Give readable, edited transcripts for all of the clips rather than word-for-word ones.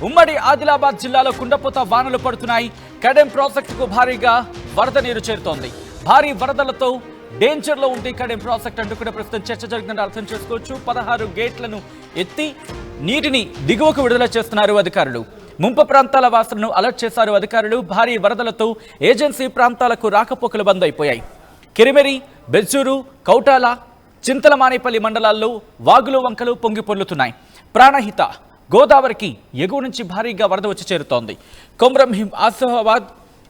ఉమ్మడి ఆదిలాబాద్ జిల్లాలో కుండపోత వానలు పడుతున్నాయి. కడెం ప్రాజెక్టుకు భారీగా వరద నీరు చేరుతోంది. భారీ వరదలతో డేంజర్లో ఉంది కడెం ప్రాజెక్ట్ అంటూ కూడా ప్రస్తుతం చర్చ జరుగుతుందని అర్థం చేసుకోవచ్చు. 16 గేట్లను ఎత్తి నీటిని దిగువకు విడుదల చేస్తున్నారు అధికారులు. ముంపు ప్రాంతాల వాసులను అలర్ట్ చేశారు అధికారులు. భారీ వరదలతో ఏజెన్సీ ప్రాంతాలకు రాకపోకలు బంద్ అయిపోయాయి. కిరిమెరి, బెజ్జూరు, కౌటాల, చింతలమానేపల్లి మండలాల్లో వాగులు వంకలు పొంగి పొర్లుతున్నాయి. ప్రాణహిత గోదావరికి ఎగువ నుంచి భారీగా వరద వచ్చి చేరుతోంది. కొమ్రంభీం, ఆసిఫాబాద్,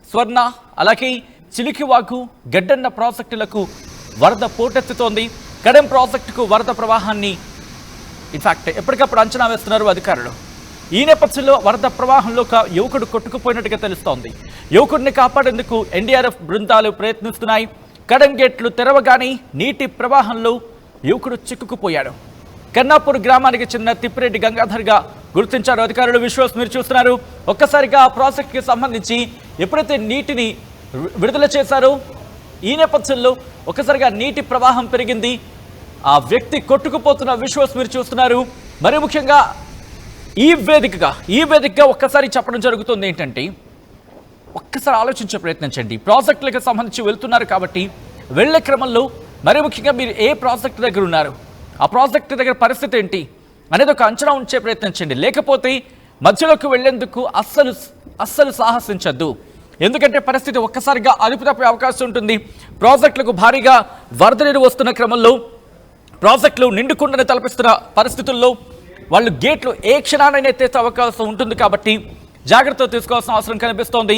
స్వర్ణ, అలాగే చిలికివాగు, గడ్డన్న ప్రాజెక్టులకు వరద పోటెత్తుతోంది. కడెం ప్రాజెక్టుకు వరద ప్రవాహాన్ని ఇన్ఫాక్ట్ ఎప్పటికప్పుడు అంచనా వేస్తున్నారు అధికారులు. ఈ నేపథ్యంలో వరద ప్రవాహంలో ఒక యువకుడు కొట్టుకుపోయినట్టుగా తెలుస్తోంది. యువకుడిని కాపాడేందుకు ఎన్డీఆర్ఎఫ్ బృందాలు ప్రయత్నిస్తున్నాయి. కడెం గేట్లు తెరవగానే నీటి ప్రవాహంలో యువకుడు చిక్కుకుపోయాడు. కన్నాపూర్ గ్రామానికి చెందిన తిప్పిరెడ్డి గంగాధర్గా గుర్తించారు అధికారులు. విశ్వాస్ మీరు చూస్తున్నారు. ఒక్కసారిగా ఆ ప్రాజెక్టుకి సంబంధించి ఎప్పుడైతే నీటిని విడుదల చేశారో ఈ నేపథ్యంలో ఒక్కసారిగా నీటి ప్రవాహం పెరిగింది. ఆ వ్యక్తి కొట్టుకుపోతున్న విశ్వాస్ మీరు చూస్తున్నారు. మరి ముఖ్యంగా ఈ వేదికగా ఒక్కసారి చెప్పడం జరుగుతుంది ఏంటంటే, ఒక్కసారి ఆలోచించే ప్రయత్నించండి. ప్రాజెక్టులకు సంబంధించి వెళ్తున్నారు కాబట్టి వెళ్లే క్రమంలో మరి ముఖ్యంగా మీరు ఏ ప్రాజెక్టు దగ్గర ఉన్నారు, ఆ ప్రాజెక్టు దగ్గర పరిస్థితి ఏంటి అనేది ఒక అంచనా ఉంచే ప్రయత్నించండి. లేకపోతే మధ్యలోకి వెళ్లేందుకు అస్సలు సాహసించద్దు. ఎందుకంటే పరిస్థితి ఒక్కసారిగా అదుపు తప్పే అవకాశం ఉంటుంది. ప్రాజెక్టులకు భారీగా వరద నీరు వస్తున్న క్రమంలో ప్రాజెక్టులు నిండుకుండని తలపిస్తున్న పరిస్థితుల్లో వాళ్ళు గేట్లు ఏ క్షణానైనా ఎత్తేసే అవకాశం ఉంటుంది. కాబట్టి జాగ్రత్తలు తీసుకోవాల్సిన అవసరం కనిపిస్తోంది.